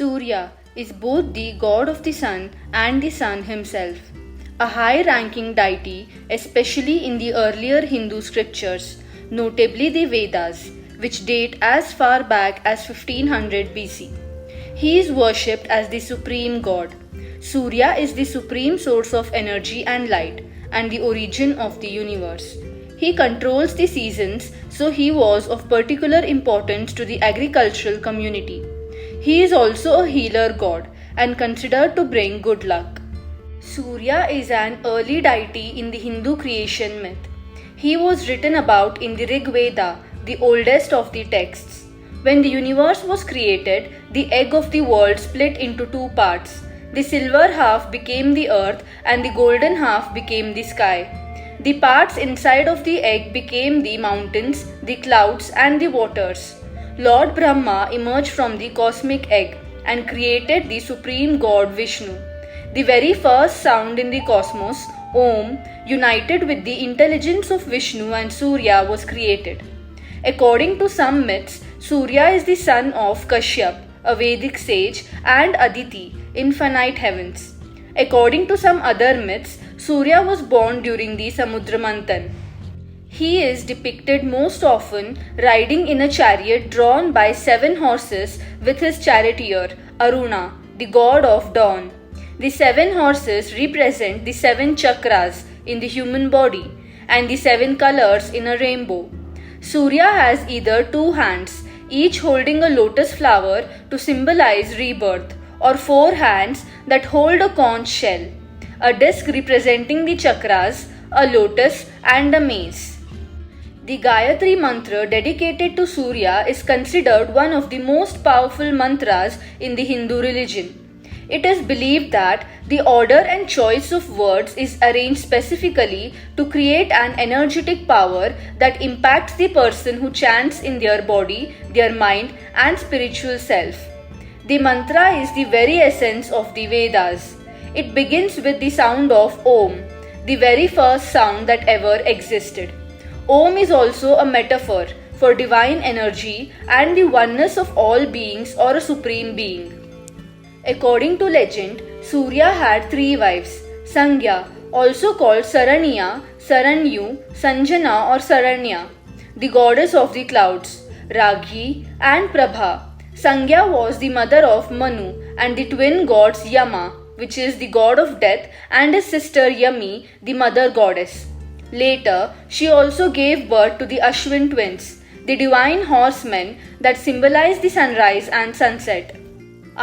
Surya is both the god of the sun and the sun himself, a high ranking deity, especially in the earlier Hindu scriptures, notably the Vedas, which date as far back as 1500 BC. He is worshipped as the supreme god. Surya is the supreme source of energy and light and the origin of the universe. He controls the seasons, so he was of particular importance to the agricultural community. He is also a healer god and considered to bring good luck. Surya is an early deity in the Hindu creation myth. He was written about in the Rig Veda, the oldest of the texts. When the universe was created, the egg of the world split into two parts. The silver half became the earth and the golden half became the sky. The parts inside of the egg became the mountains, the clouds, and the waters. Lord Brahma emerged from the cosmic egg and created the supreme god Vishnu. The very first sound in the cosmos, Om, united with the intelligence of Vishnu and Surya, was created. According to some myths, Surya is the son of Kashyap, a Vedic sage, and Aditi, infinite heavens. According to some other myths, Surya was born during the Samudra Manthan. He is depicted most often riding in a chariot drawn by 7 horses with his charioteer, Aruna, the god of dawn. The 7 horses represent the 7 chakras in the human body and the 7 colors in a rainbow. Surya has either 2 hands, each holding a lotus flower to symbolize rebirth, or 4 hands that hold a conch shell, a disc representing the chakras, a lotus, and a mace. The Gayatri mantra dedicated to Surya is considered one of the most powerful mantras in the Hindu religion. It is believed that the order and choice of words is arranged specifically to create an energetic power that impacts the person who chants in their body, their mind, and spiritual self. The mantra is the very essence of the Vedas. It begins with the sound of Om, the very first sound that ever existed. Om is also a metaphor for divine energy and the oneness of all beings or a supreme being. According to legend, Surya had 3 wives: Sangya, also called Saranya, Saranyu, Sanjana or Saranya, the goddess of the clouds, Raghi, and Prabha. Sangya was the mother of Manu and the twin gods Yama, which is the god of death, and his sister Yami, the mother goddess. Later, she also gave birth to the Ashwin twins, the divine horsemen that symbolize the sunrise and sunset.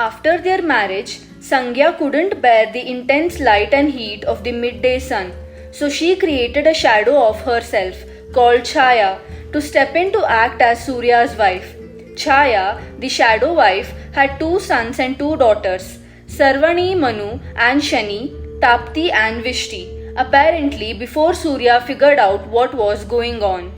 After their marriage, Sangya couldn't bear the intense light and heat of the midday sun, so she created a shadow of herself called Chaya to step in to act as Surya's wife. Chaya, the shadow wife, had 2 sons and 2 daughters, Sarvani Manu and Shani, Tapti and Vishti, apparently before Surya figured out what was going on.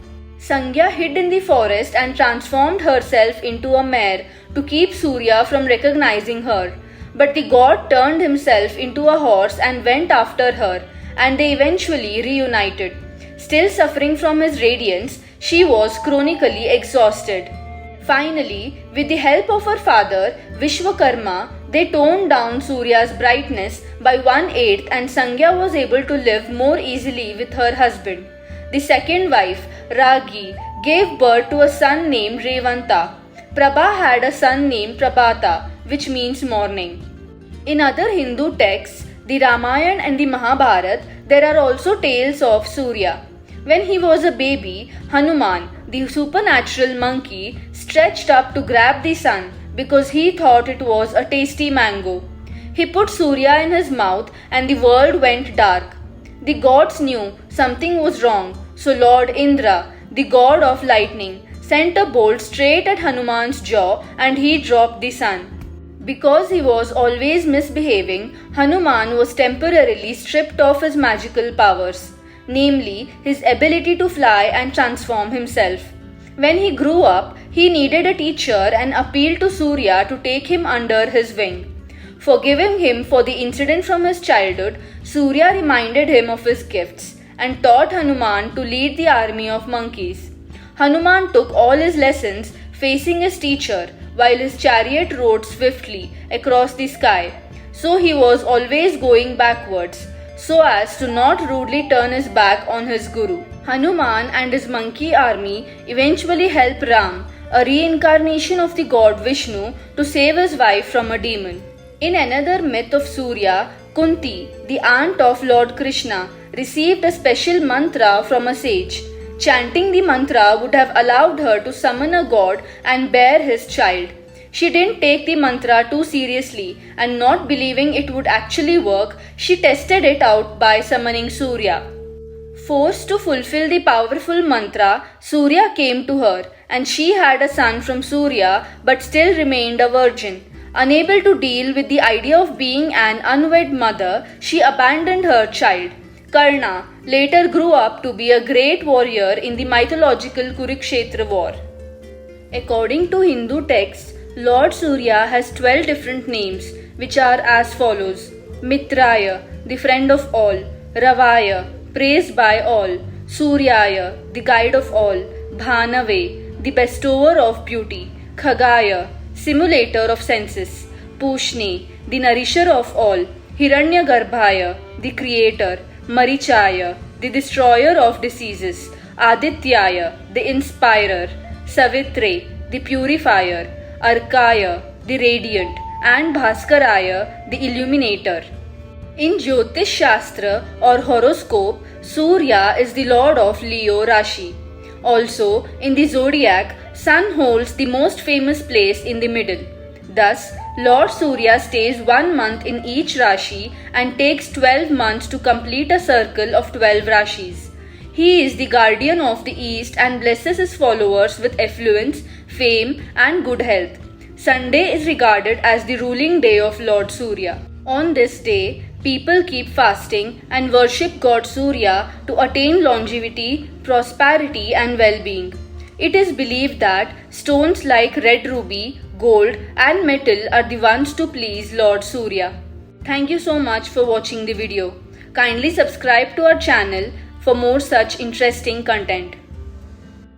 Sangya hid in the forest and transformed herself into a mare to keep Surya from recognizing her. But the god turned himself into a horse and went after her, and they eventually reunited. Still suffering from his radiance, she was chronically exhausted. Finally, with the help of her father, Vishwakarma, they toned down Surya's brightness by 1/8 and Sangya was able to live more easily with her husband. The second wife, Ragi, gave birth to a son named Revanta. Prabha had a son named Prabhata, which means morning. In other Hindu texts, the Ramayana and the Mahabharata, there are also tales of Surya. When he was a baby, Hanuman, the supernatural monkey, stretched up to grab the sun because he thought it was a tasty mango. He put Surya in his mouth and the world went dark. The gods knew something was wrong, so Lord Indra, the god of lightning, sent a bolt straight at Hanuman's jaw and he dropped the sun. Because he was always misbehaving, Hanuman was temporarily stripped of his magical powers, namely his ability to fly and transform himself. When he grew up, he needed a teacher and appealed to Surya to take him under his wing. Forgiving him for the incident from his childhood, Surya reminded him of his gifts and taught Hanuman to lead the army of monkeys. Hanuman took all his lessons facing his teacher, while his chariot rode swiftly across the sky. So he was always going backwards, so as to not rudely turn his back on his guru. Hanuman and his monkey army eventually help Ram, a reincarnation of the god Vishnu, to save his wife from a demon. In another myth of Surya, Kunti, the aunt of Lord Krishna, received a special mantra from a sage. Chanting the mantra would have allowed her to summon a god and bear his child. She didn't take the mantra too seriously, and not believing it would actually work, she tested it out by summoning Surya. Forced to fulfill the powerful mantra, Surya came to her, and she had a son from Surya but still remained a virgin. Unable to deal with the idea of being an unwed mother, she abandoned her child. Karna later grew up to be a great warrior in the mythological Kurukshetra war. According to Hindu texts, Lord Surya has 12 different names, which are as follows: Mitraya, the friend of all; Ravaya, praised by all; Suryaya, the guide of all; Bhanave, the bestower of beauty; Khagaya, simulator of senses; Pushne, the nourisher of all; Hiranyagarbhaya, the creator; Marichaya, the destroyer of diseases; Adityaya, the inspirer; Savitre, the purifier; Arkaya, the radiant; and Bhaskaraya, the illuminator. In Jyotish Shastra or horoscope, Surya is the lord of Leo Rashi. Also, in the zodiac, Sun holds the most famous place in the middle. Thus, Lord Surya stays 1 month in each Rashi and takes 12 months to complete a circle of 12 Rashis. He is the guardian of the East and blesses his followers with affluence, fame, and good health. Sunday is regarded as the ruling day of Lord Surya. On this day, people keep fasting and worship God Surya to attain longevity, prosperity, and well-being. It is believed that stones like red ruby, gold, and metal are the ones to please Lord Surya. Thank you so much for watching the video. Kindly subscribe to our channel for more such interesting content.